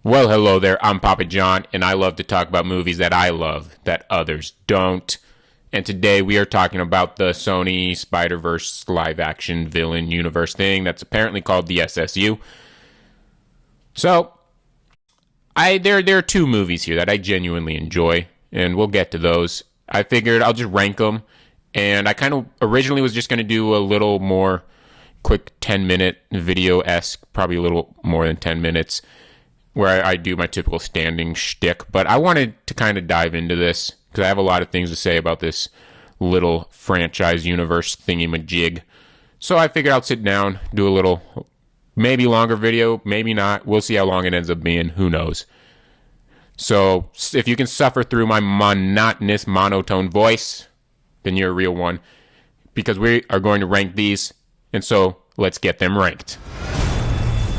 Well, hello there. I'm Papa John, and I love to talk about movies that I love that others don't. And today we are talking about the Sony Spider-Verse live-action villain universe thing that's apparently called the SSU. So, there are two movies here that I genuinely enjoy, and we'll get to those. I figured I'll just rank them, and I kind of originally was just going to do a little more quick 10-minute video-esque, probably a little more than 10 minutes, where I do my typical standing shtick, but I wanted to kind of dive into this because I have a lot of things to say about this little franchise universe thingy-majig. So I figured I'll sit down, do a little, maybe longer video, maybe not. We'll see how long it ends up being. Who knows? So if you can suffer through my monotonous, monotone voice, then you're a real one, because we are going to rank these, and so let's get them ranked.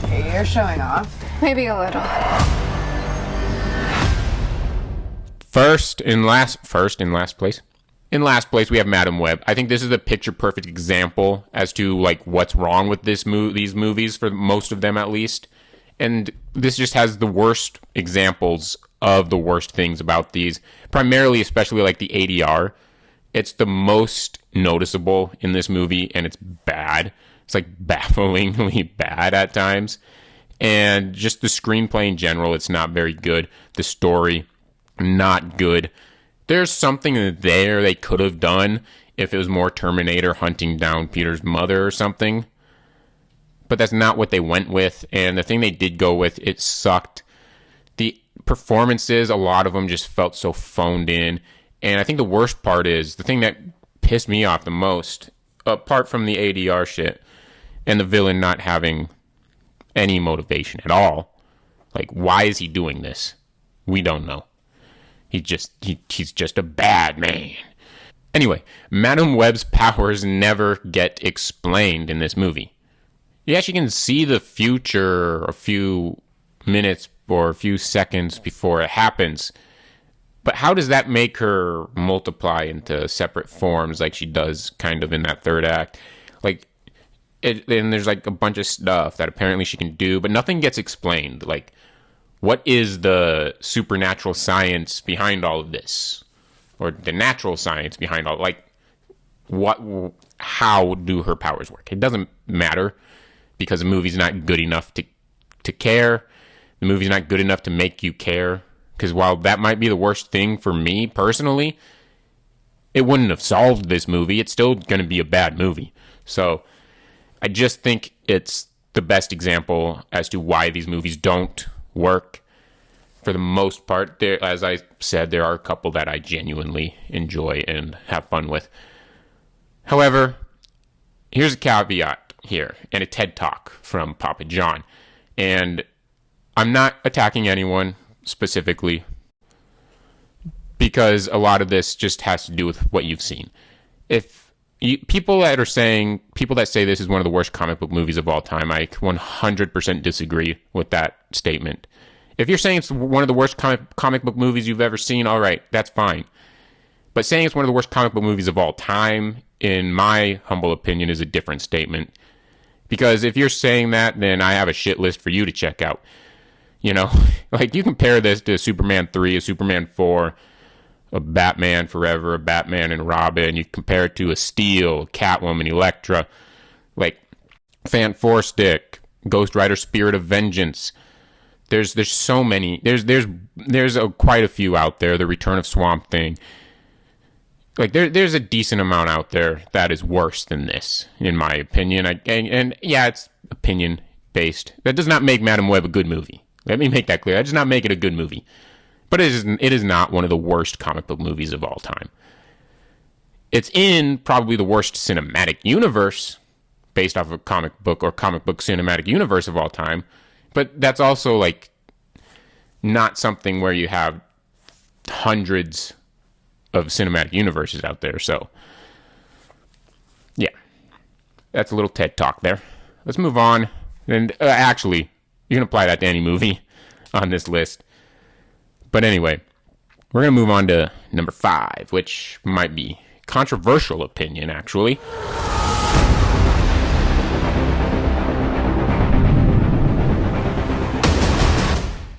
You're showing off. Maybe a little. First in last place. In last place, we have Madam Web. I think this is a picture-perfect example as to like what's wrong with these movies, for most of them at least. And this just has the worst examples of the worst things about these. Primarily, especially like the ADR. It's the most noticeable in this movie, and it's bad. It's like bafflingly bad at times. And just the screenplay in general, it's not very good. The story, not good. There's something there they could have done if it was more Terminator hunting down Peter's mother or something. But that's not what they went with. And the thing they did go with, it sucked. The performances, a lot of them just felt so phoned in. And I think the worst part is, the thing that pissed me off the most, apart from the ADR shit, and the villain not having any motivation at all. Like, why is he doing this? We don't know. He's just a bad man. Anyway, Madam Web's powers never get explained in this movie. Yeah, she can see the future a few minutes or a few seconds before it happens. But how does that make her multiply into separate forms like she does kind of in that third act? Like, and there's like a bunch of stuff that apparently she can do, but nothing gets explained. Like, what is the supernatural science behind all of this? Or the natural science behind all, like, how do her powers work? It doesn't matter, because the movie's not good enough to care. The movie's not good enough to make you care. Because while that might be the worst thing for me personally, it wouldn't have solved this movie. It's still going to be a bad movie. So I just think it's the best example as to why these movies don't work. For the most part, there, as I said, there are a couple that I genuinely enjoy and have fun with. However, here's a caveat here, and a TED Talk from Papa John. And I'm not attacking anyone specifically, because a lot of this just has to do with what you've seen. If people that say this is one of the worst comic book movies of all time, I 100% disagree with that statement. If you're saying it's one of the worst comic book movies you've ever seen, all right, that's fine. But saying it's one of the worst comic book movies of all time, in my humble opinion, is a different statement. Because if you're saying that, then I have a shit list for you to check out. You know, like, you compare this to Superman 3, a Superman 4, a Batman Forever, a Batman and Robin. You compare it to a Steel, Catwoman, Elektra, like Fan Four Stick, Ghost Rider, Spirit of Vengeance. There's so many. There's quite a few out there. The Return of Swamp Thing. Like, there's a decent amount out there that is worse than this, in my opinion. And yeah, it's opinion based. That does not make Madam Web a good movie. Let me make that clear. That does not make it a good movie. But it is not one of the worst comic book movies of all time. It's in probably the worst cinematic universe based off of a comic book or comic book cinematic universe of all time. But that's also, like, not something where you have hundreds of cinematic universes out there. So, yeah. That's a little TED Talk there. Let's move on. And actually, you can apply that to any movie on this list. But anyway, we're going to move on to number 5, which might be controversial opinion, actually.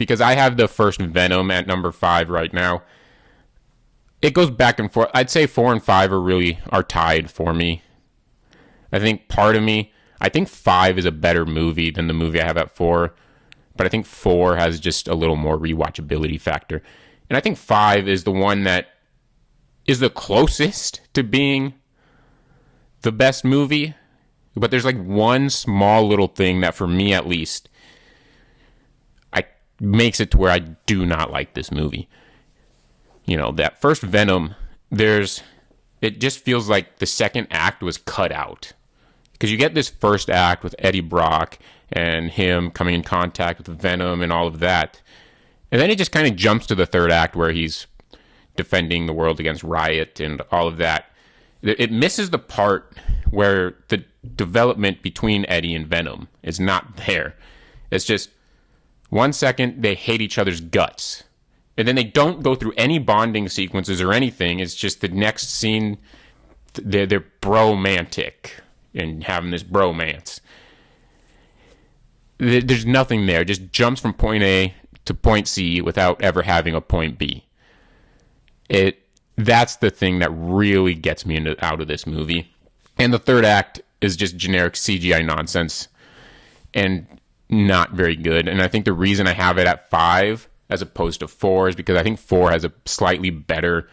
because I have the first Venom at number 5 right now. It goes back and forth. I'd say 4 and 5 are tied for me. I think part of me, I think 5 is a better movie than the movie I have at 4, but I think 4 has just a little more rewatchability factor. And I think 5 is the one that is the closest to being the best movie, but there's like one small little thing that, for me at least, makes it to where I do not like this movie. You know, that first Venom, it just feels like the second act was cut out. Because you get this first act with Eddie Brock and him coming in contact with Venom and all of that. And then it just kind of jumps to the third act where he's defending the world against Riot and all of that. It misses the part where the development between Eddie and Venom is not there. It's just 1 second they hate each other's guts. And then they don't go through any bonding sequences or anything. It's just the next scene, they're bromantic and having this bromance. There's nothing there. It just jumps from point A to point C without ever having a point B. That's the thing that really gets me out of this movie. And the third act is just generic CGI nonsense and not very good. And I think the reason I have it at 5 as opposed to 4 is because I think 4 has a slightly better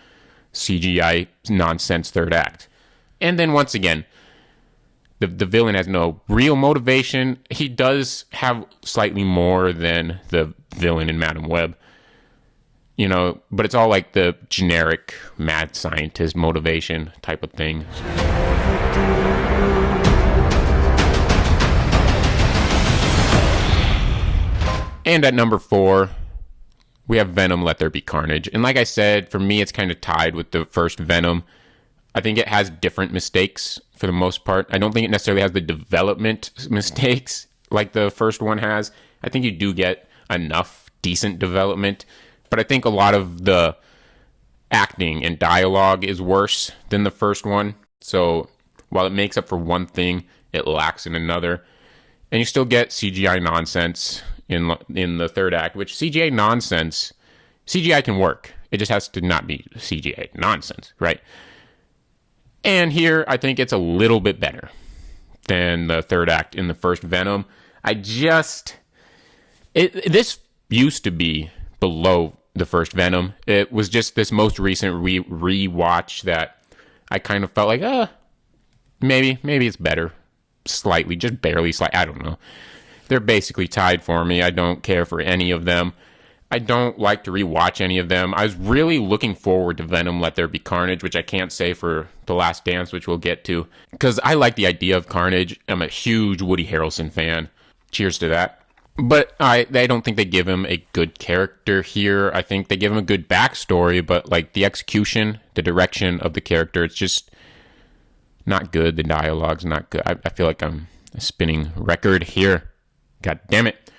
CGI nonsense third act. And then once again, the villain has no real motivation. He does have slightly more than the villain in Madam Web. You know, but it's all like the generic mad scientist motivation type of thing. And at number 4, we have Venom, Let There Be Carnage. And like I said, for me, it's kind of tied with the first Venom. I think it has different mistakes for the most part. I don't think it necessarily has the development mistakes like the first one has. I think you do get enough decent development. But I think a lot of the acting and dialogue is worse than the first one. So while it makes up for one thing, it lacks in another. And you still get CGI nonsense in the third act, which CGI nonsense, CGI can work. It just has to not be CGI nonsense, right? And here, I think it's a little bit better than the third act in the first Venom. This used to be below the first Venom. It was just this most recent rewatch that I kind of felt like, maybe it's better. Slightly, just barely I don't know. They're basically tied for me. I don't care for any of them. I don't like to rewatch any of them. I was really looking forward to Venom, Let There Be Carnage, which I can't say for The Last Dance, which we'll get to, because I like the idea of Carnage. I'm a huge Woody Harrelson fan. Cheers to that. But I don't think they give him a good character here. I think they give him a good backstory, but like the execution, the direction of the character, it's just not good. The dialogue's not good. I feel like I'm a spinning record here. God damn it.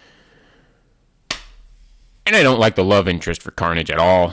And I don't like the love interest for Carnage at all.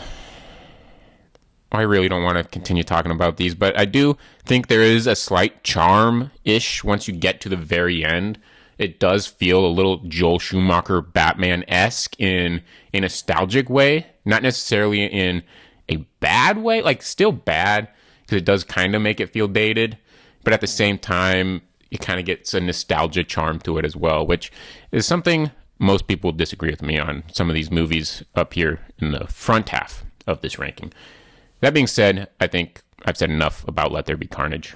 I really don't want to continue talking about these, but I do think there is a slight charm-ish once you get to the very end. It does feel a little Joel Schumacher Batman-esque in a nostalgic way. Not necessarily in a bad way. Like, still bad, because it does kind of make it feel dated. But at the same time, it kind of gets a nostalgia charm to it as well, which is something most people disagree with me on some of these movies up here in the front half of this ranking. That being said, I think I've said enough about Let There Be Carnage.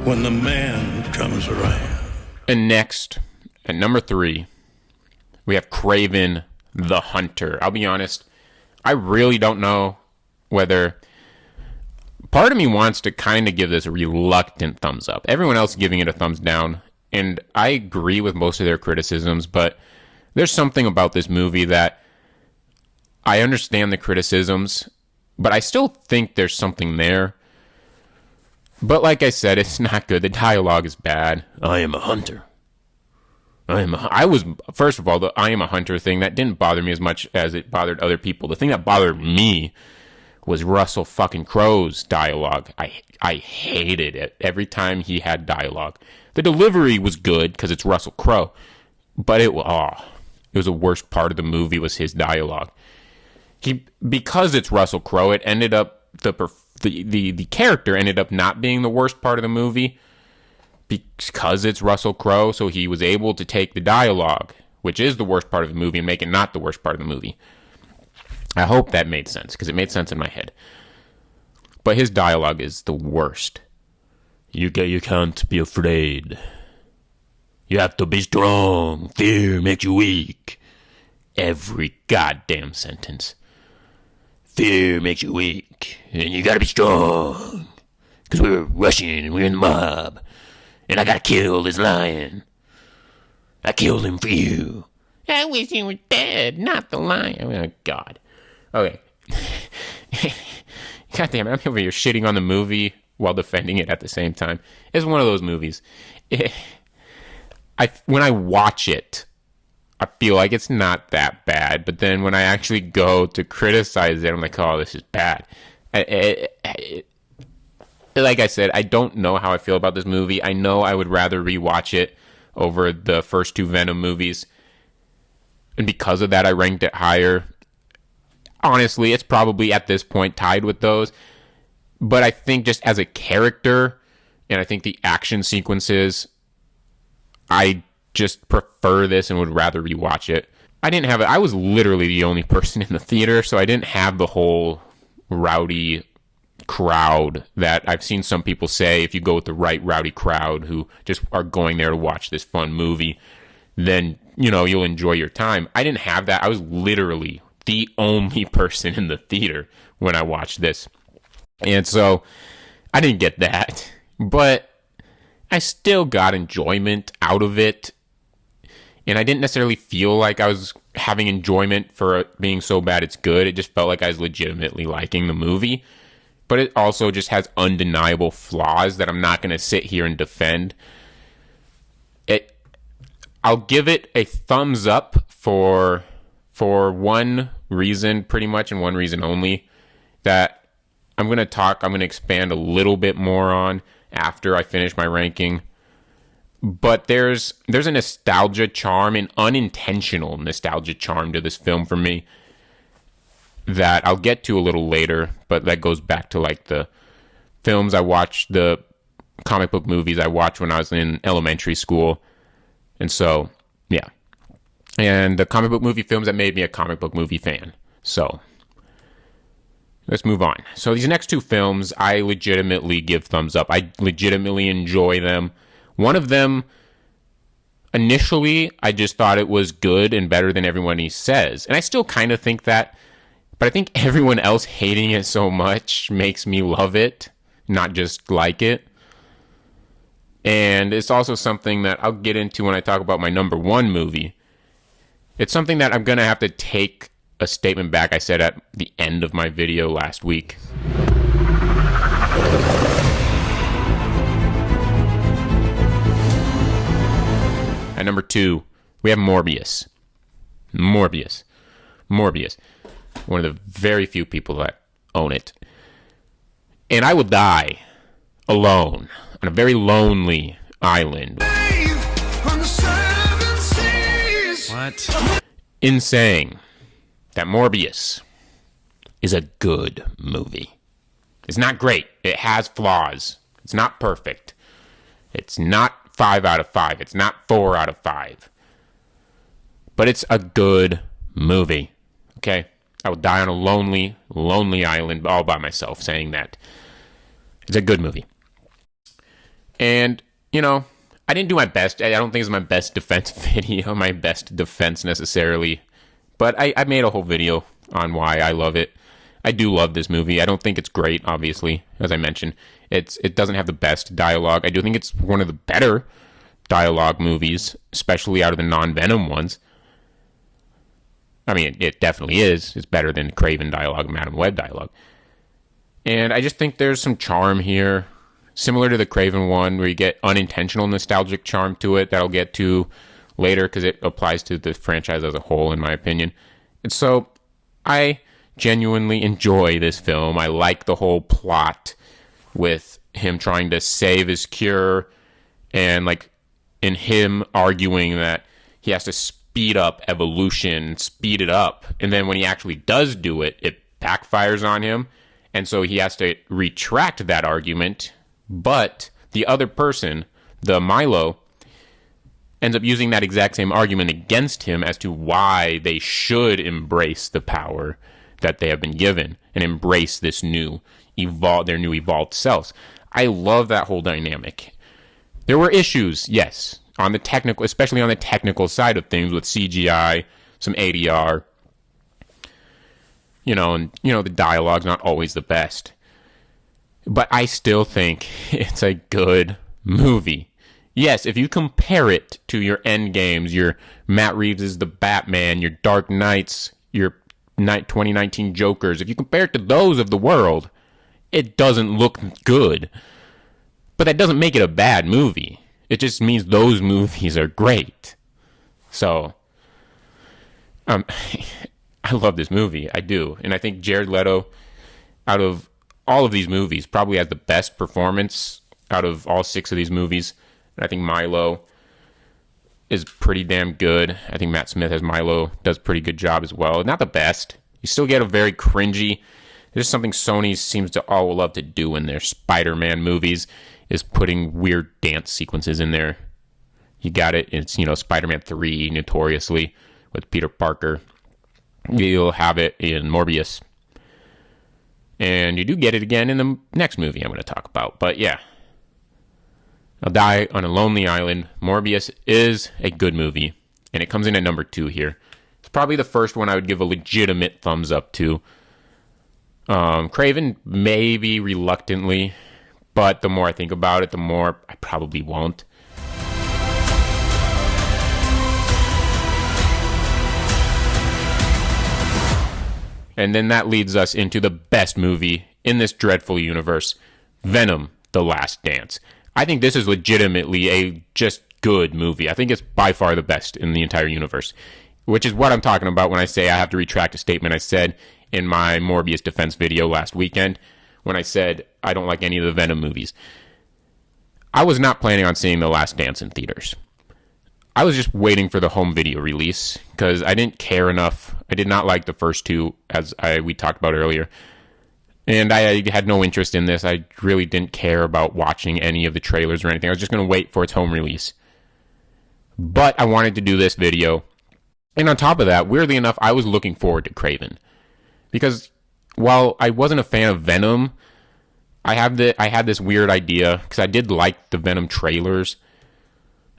When the man comes around. And next, at number 3, we have Kraven the Hunter. I'll be honest, I really don't know whether... Part of me wants to kind of give this a reluctant thumbs up. Everyone else is giving it a thumbs down, and I agree with most of their criticisms, but there's something about this movie that I understand the criticisms, but I still think there's something there. But like I said, it's not good. The dialogue is bad. I am a hunter. First of all, the I am a hunter thing, that didn't bother me as much as it bothered other people. The thing that bothered me was Russell fucking Crowe's dialogue. I hated it every time he had dialogue. The delivery was good because it's Russell Crowe, But it was the worst part of the movie was his dialogue. Because it's Russell Crowe, it ended up the character ended up not being the worst part of the movie because it's Russell Crowe, so he was able to take the dialogue, which is the worst part of the movie, and make it not the worst part of the movie. I hope that made sense, because it made sense in my head. But his dialogue is the worst. You can't be afraid. You have to be strong. Fear makes you weak. Every goddamn sentence. Fear makes you weak. And you gotta be strong. Because we're Russian and we're in the mob. And I gotta kill this lion. I killed him for you. I wish he were dead, not the lion. Oh, God. Okay. God damn it, I'm over here shitting on the movie while defending it at the same time. It's one of those movies. When I watch it, I feel like it's not that bad. But then when I actually go to criticize it, I'm like, oh, this is bad. Like I said, I don't know how I feel about this movie. I know I would rather rewatch it over the first two Venom movies. And because of that, I ranked it higher. Honestly, it's probably at this point tied with those. But I think just as a character, and I think the action sequences, I just prefer this and would rather rewatch it. I was literally the only person in the theater, so I didn't have the whole rowdy crowd that I've seen some people say. If you go with the right rowdy crowd who just are going there to watch this fun movie, then, you'll enjoy your time. I didn't have that. I was literally the only person in the theater when I watched this. And so I didn't get that, but I still got enjoyment out of it. And I didn't necessarily feel like I was having enjoyment for it being so bad it's good. It just felt like I was legitimately liking the movie. But it also just has undeniable flaws that I'm not going to sit here and defend. I'll give it a thumbs up for one reason, pretty much, and one reason only, that I'm going to expand a little bit more on after I finish my ranking. But there's a nostalgia charm, an unintentional nostalgia charm to this film for me that I'll get to a little later, but that goes back to like the films I watched, the comic book movies I watched when I was in elementary school. And so, yeah. And the comic book movie films that made me a comic book movie fan. So, let's move on. So these next two films, I legitimately give thumbs up. I legitimately enjoy them. One of them, initially, I just thought it was good and better than everyone says. And I still kind of think that. But I think everyone else hating it so much makes me love it, not just like it. And it's also something that I'll get into when I talk about my number one movie. It's something that I'm going to have to take a statement back I said at the end of my video last week. At number two, we have Morbius. Morbius. One of the very few people that own it. And I will die alone on a very lonely island. What? In saying that Morbius is a good movie. It's not great. It has flaws. It's not perfect. It's not 5 out of 5. It's not 4 out of 5. But it's a good movie. Okay? I would die on a lonely island all by myself saying that. It's a good movie. And, I didn't do my best. I don't think it's my best defense video, my best defense necessarily. But I made a whole video on why I love it. I do love this movie. I don't think it's great, obviously, as I mentioned. It doesn't have the best dialogue. I do think it's one of the better dialogue movies, especially out of the non-Venom ones. I mean, it definitely is. It's better than Kraven dialogue and Madam Web dialogue. And I just think there's some charm here, similar to the Kraven one, where you get unintentional nostalgic charm to it that I'll get to later because it applies to the franchise as a whole, in my opinion. And so I genuinely enjoy this film. I like the whole plot with him trying to save his cure and, like, in him arguing that he has to speed up evolution, speed it up. And then when he actually does do it, it backfires on him. And so he has to retract that argument. But the other person, the Milo, ends up using that exact same argument against him as to why they should embrace the power that they have been given and embrace this new their new evolved selves. I love that whole dynamic. There were issues, yes, on the technical, especially on the technical side of things with CGI, some ADR, and the dialogue's not always the best. But I still think it's a good movie. Yes, if you compare it to your Endgames, your Matt Reeves' The Batman, your Dark Knights, your 2019 Jokers, if you compare it to those of the world, it doesn't look good. But that doesn't make it a bad movie. It just means those movies are great. So, I love this movie. I do. And I think Jared Leto, out of all of these movies, probably has the best performance out of all 6 of these movies. And I think Milo is pretty damn good. I think Matt Smith as Milo does a pretty good job as well. Not the best. You still get a very cringy. There's something Sony seems to all love to do in their Spider-Man movies, is putting weird dance sequences in there. You got it. It's, Spider-Man 3, notoriously, with Peter Parker. You'll have it in Morbius. And you do get it again in the next movie I'm going to talk about. But yeah. I'll Die on a Lonely Island. Morbius is a good movie. And it comes in at number 2 here. It's probably the first one I would give a legitimate thumbs up to. Kraven, maybe reluctantly. But the more I think about it, the more I probably won't. And then that leads us into the best movie in this dreadful universe, Venom, The Last Dance. I think this is legitimately a just good movie. I think it's by far the best in the entire universe, which is what I'm talking about when I say I have to retract a statement I said in my Morbius defense video last weekend when I said I don't like any of the Venom movies. I was not planning on seeing The Last Dance in theaters. I was just waiting for the home video release because I didn't care enough. I did not like the first 2, as we talked about earlier. And I had no interest in this. I really didn't care about watching any of the trailers or anything. I was just going to wait for its home release. But I wanted to do this video. And on top of that, weirdly enough, I was looking forward to Kraven. Because while I wasn't a fan of Venom, I had this weird idea, because I did like the Venom trailers.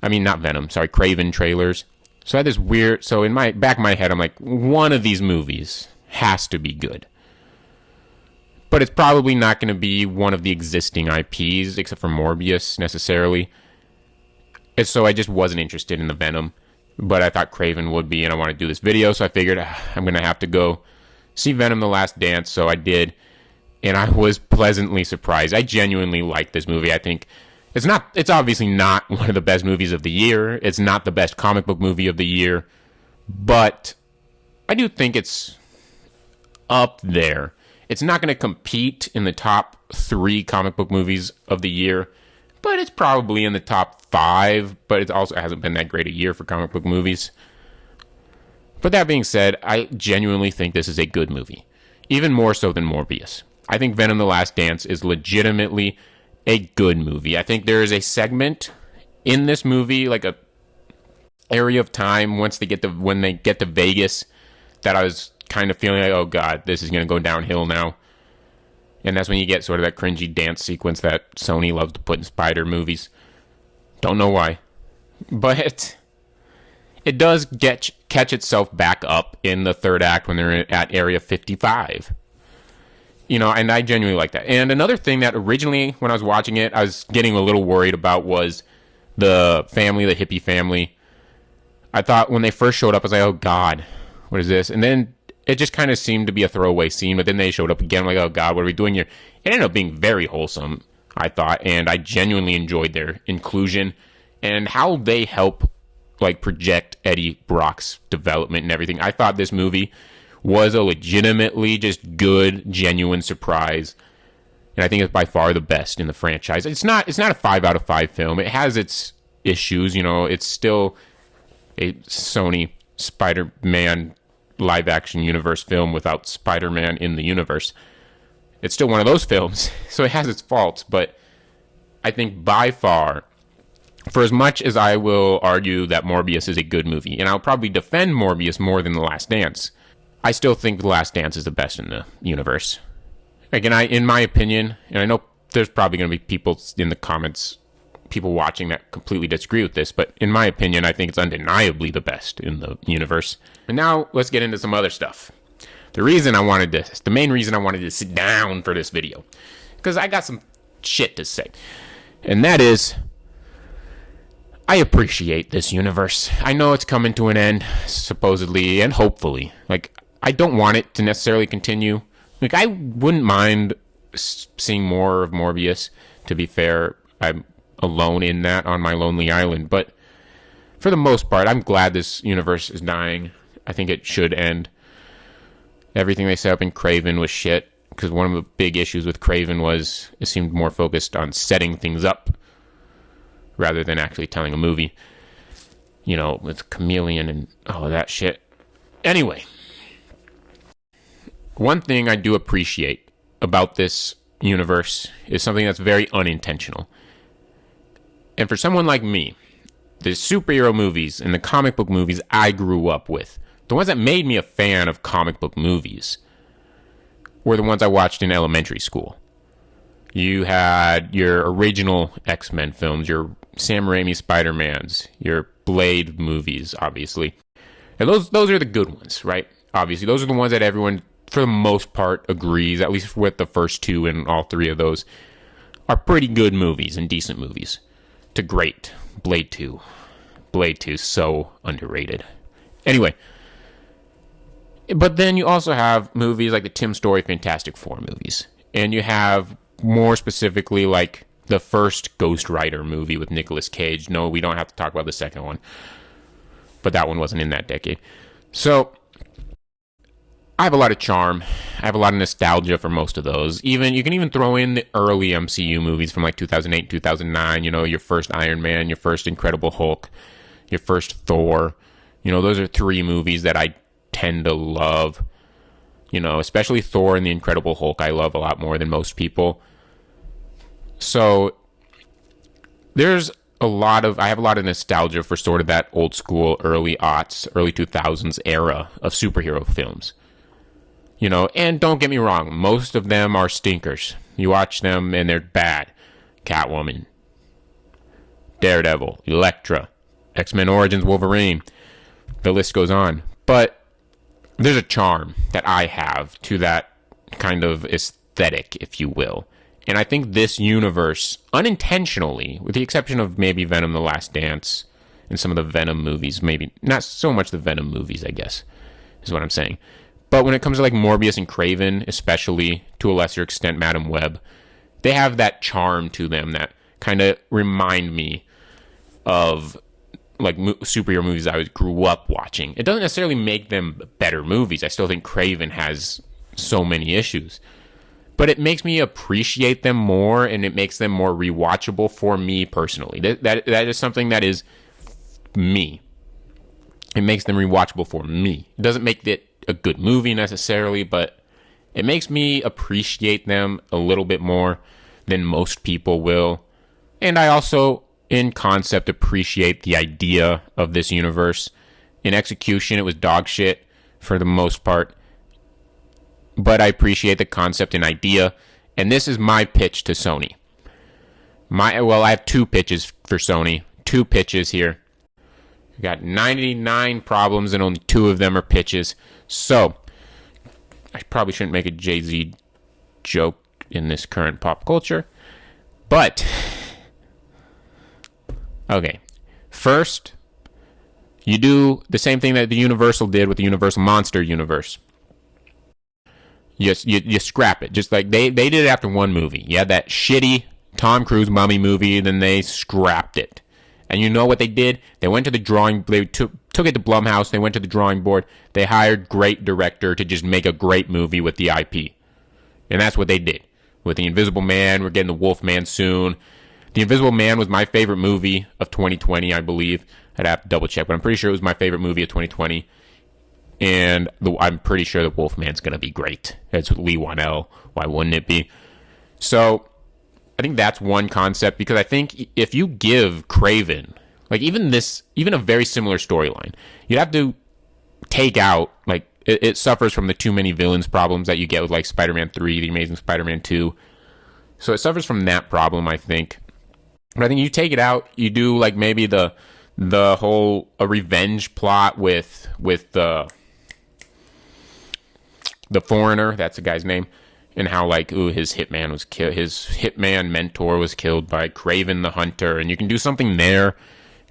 I mean, not Venom, sorry, Kraven trailers. So I had this weird, so in my back of my head, I'm like, one of these movies has to be good. But it's probably not going to be one of the existing IPs, except for Morbius, necessarily. And so I just wasn't interested in the Venom. But I thought Kraven would be, and I want to do this video, so I figured I'm going to have to go see Venom The Last Dance, so I did. And I was pleasantly surprised. I genuinely like this movie. I think it's obviously not one of the best movies of the year. It's not the best comic book movie of the year. But I do think it's up there. It's not going to compete in the top 3 comic book movies of the year, but it's probably in the top 5, but it also hasn't been that great a year for comic book movies. But that being said, I genuinely think this is a good movie, even more so than Morbius. I think Venom: The Last Dance is legitimately a good movie. I think there is a segment in this movie, like a area of time when they get to Vegas, that I was kind of feeling like, oh god, this is going to go downhill now. And that's when you get sort of that cringy dance sequence that Sony loves to put in Spider movies. Don't know why. But it does catch itself back up in the third act when they're at Area 55. And I genuinely like that. And another thing that originally, when I was watching it, I was getting a little worried about was the hippie family. I thought when they first showed up, I was like, oh god, what is this? And then it just kind of seemed to be a throwaway scene, but then they showed up again. I'm like, oh god, what are we doing here? It ended up being very wholesome, I thought, and I genuinely enjoyed their inclusion and how they help project Eddie Brock's development and everything. I thought this movie was a legitimately just good, genuine surprise, and I think it's by far the best in the franchise. It's not a 5 out of 5 film. It has its issues, it's still a Sony Spider-Man live-action universe film without Spider-Man in the universe. It's still one of those films, so it has its faults, but I think by far, for as much as I will argue that Morbius is a good movie, and I'll probably defend Morbius more than The Last Dance, I still think The Last Dance is the best in the universe. Again, in my opinion, and I know there's probably going to be people in the comments, people watching that completely disagree with this, but in my opinion, I think it's undeniably the best in the universe. And now let's get into some other stuff. The main reason I wanted to sit down for this video, because I got some shit to say. And that is, I appreciate this universe. I know it's coming to an end, supposedly, and hopefully. Like, I don't want it to necessarily continue. Like, I wouldn't mind seeing more of Morbius, to be fair. I'm alone in that on my lonely island. But for the most part, I'm glad this universe is dying. I think it should end. Everything they set up in Kraven was shit, because one of the big issues with Kraven was it seemed more focused on setting things up rather than actually telling a movie. You know, with Chameleon and all of that shit. Anyway, one thing I do appreciate about this universe is something that's very unintentional. And for someone like me, the superhero movies and the comic book movies I grew up with, the ones that made me a fan of comic book movies, were the ones I watched in elementary school. You had your original X-Men films, your Sam Raimi Spider-Mans, your Blade movies, obviously. And those are the good ones, right? Obviously, those are the ones that everyone, for the most part, agrees, at least with the first two and all three of those, are pretty good movies and decent movies. To great. Blade 2. Blade 2 is so underrated. Anyway. But then you also have movies like the Tim Story Fantastic Four movies. And you have, more specifically, like the first Ghost Rider movie with Nicolas Cage. No, we don't have to talk about the second one. But that one wasn't in that decade. So, I have a lot of charm. I have a lot of nostalgia for most of those. You can even throw in the early MCU movies from like 2008, 2009. You know, your first Iron Man, your first Incredible Hulk, your first Thor. You know, those are three movies that I tend to love. You know, especially Thor and the Incredible Hulk I love a lot more than most people. So, I have a lot of nostalgia for sort of that old school, early aughts, early 2000s era of superhero films. You know, and don't get me wrong, most of them are stinkers. You watch them and they're bad. Catwoman, Daredevil, Elektra, X-Men Origins Wolverine. The list goes on. But there's a charm that I have to that kind of aesthetic, if you will. And I think this universe, unintentionally, with the exception of maybe Venom the Last Dance and some of the Venom movies, maybe not so much the Venom movies, I guess, is what I'm saying. But when it comes to like Morbius and Kraven, especially to a lesser extent Madam Web, they have that charm to them that kind of remind me of like superhero movies I grew up watching. It doesn't necessarily make them better movies. I still think Kraven has so many issues. But it makes me appreciate them more, and it makes them more rewatchable for me personally. That is something that is me. It makes them rewatchable for me. It doesn't make it a good movie necessarily, but it makes me appreciate them a little bit more than most people will. And I also, in concept, appreciate the idea of this universe. In execution, it was dog shit for the most part. But I appreciate the concept and idea. And this is my pitch to Sony. I have two pitches for Sony. Two pitches here. We got 99 problems and only two of them are pitches. So, I probably shouldn't make a Jay-Z joke in this current pop culture. But, okay. First, you do the same thing that the Universal did with the Universal Monster Universe. You scrap it. Just like they did it after one movie. You had that shitty Tom Cruise mummy movie, then they scrapped it. And you know what they did? They went to the they took it to Blumhouse, they went to the drawing board, they hired great director to just make a great movie with the IP. And that's what they did. With The Invisible Man, we're getting The Wolfman soon. The Invisible Man was my favorite movie of 2020, I believe. I'd have to double check, but I'm pretty sure it was my favorite movie of 2020. And I'm pretty sure the Wolfman's going to be great. It's with Lee Wanell. Why wouldn't it be? So I think that's one concept, because I think if you give Kraven, like even a very similar storyline, you'd have to take out, like, it suffers from the too many villains problems that you get with like Spider-Man 3, The Amazing Spider-Man 2. So it suffers from that problem, I think. But I think you take it out, you do like maybe the whole a revenge plot with the Foreigner, that's the guy's name, and how like his hitman was killed, his hitman mentor was killed by Kraven the Hunter, and you can do something there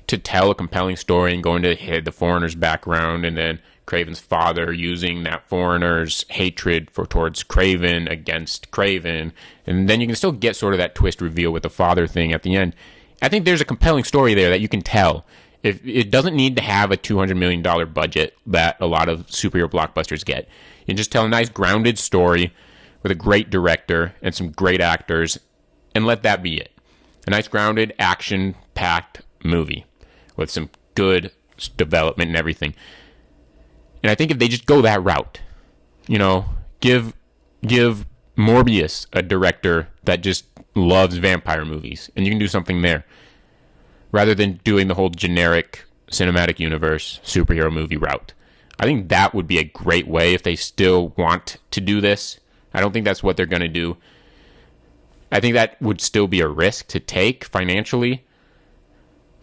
to tell a compelling story and go into the Foreigner's background, and then Kraven's father using that Foreigner's hatred towards Kraven against Kraven, and then you can still get sort of that twist reveal with the father thing at the end. I think there's a compelling story there that you can tell. If it doesn't need to have a $200 million budget that a lot of superhero blockbusters get. You can just tell a nice grounded story with a great director and some great actors, and let that be it. A nice grounded, action-packed movie with some good development and everything. And I think if they just go that route, you know, give Morbius a director that just loves vampire movies, and you can do something there, rather than doing the whole generic cinematic universe superhero movie route. I think that would be a great way if they still want to do this. I don't think that's what they're going to do. I think that would still be a risk to take financially,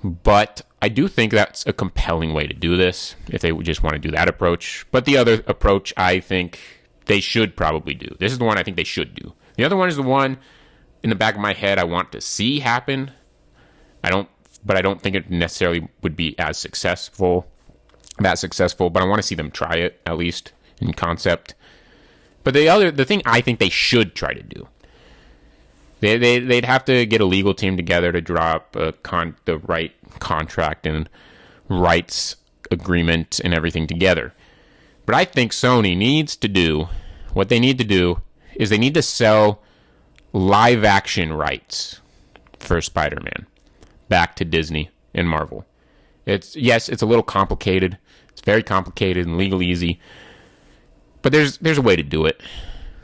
but I do think that's a compelling way to do this if they would just want to do that approach. But the other approach I think they should probably do. This is the one I think they should do. The other one is the one in the back of my head I want to see happen. But I don't think it necessarily would be that successful, but I want to see them try it, at least in concept. But the thing I think they should try to do, they'd have to get a legal team together to draw up the right contract and rights agreement and everything together. But I think Sony needs to do, what they need to do is they need to sell live action rights for Spider-Man back to Disney and Marvel. It's a little complicated. It's very complicated and legally easy. But there's a way to do it.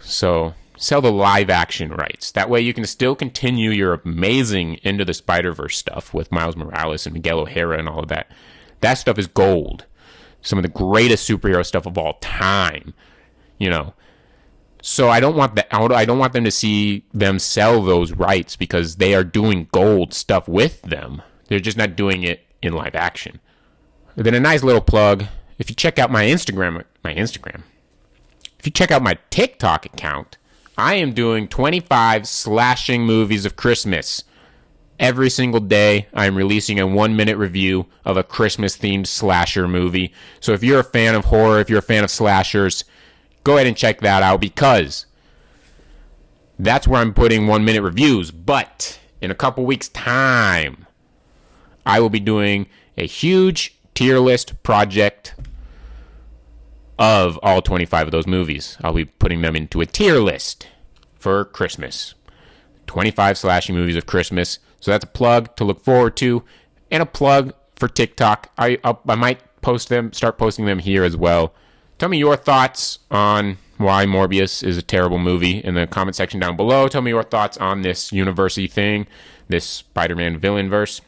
So sell the live action rights. That way you can still continue your amazing Into the Spider-Verse stuff with Miles Morales and Miguel O'Hara and all of that. That stuff is gold. Some of the greatest superhero stuff of all time. You know. So I don't want them to see them sell those rights because they are doing gold stuff with them. They're just not doing it in live action. And then a nice little plug. If you check out my Instagram. If you check out my TikTok account, I am doing 25 slashing movies of Christmas. Every single day, I am releasing a 1-minute review of a Christmas-themed slasher movie. So if you're a fan of horror, if you're a fan of slashers, go ahead and check that out, because that's where I'm putting 1-minute reviews. But in a couple weeks' time, I will be doing a huge tier list project of all 25 of those movies. I'll be putting them into a tier list for Christmas. 25 slashing movies of Christmas. So that's a plug to look forward to, and a plug for TikTok. I might start posting them here as well. Tell me your thoughts on why Morbius is a terrible movie in the comment section down below. Tell me your thoughts on this university thing, this Spider-Man Villainverse.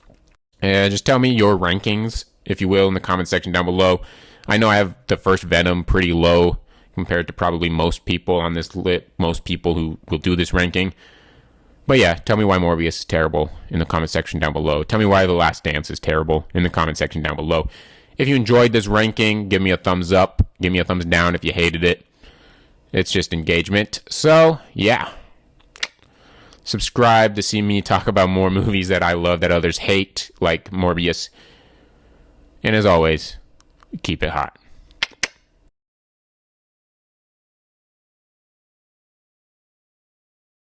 And just tell me your rankings, if you will, in the comment section down below. I know I have the first Venom pretty low compared to probably most people on this most people who will do this ranking. But yeah, tell me why Morbius is terrible in the comment section down below. Tell me why The Last Dance is terrible in the comment section down below. If you enjoyed this ranking, give me a thumbs up. Give me a thumbs down if you hated it. It's just engagement. So, yeah. Subscribe to see me talk about more movies that I love that others hate, like Morbius. And as always, keep it hot.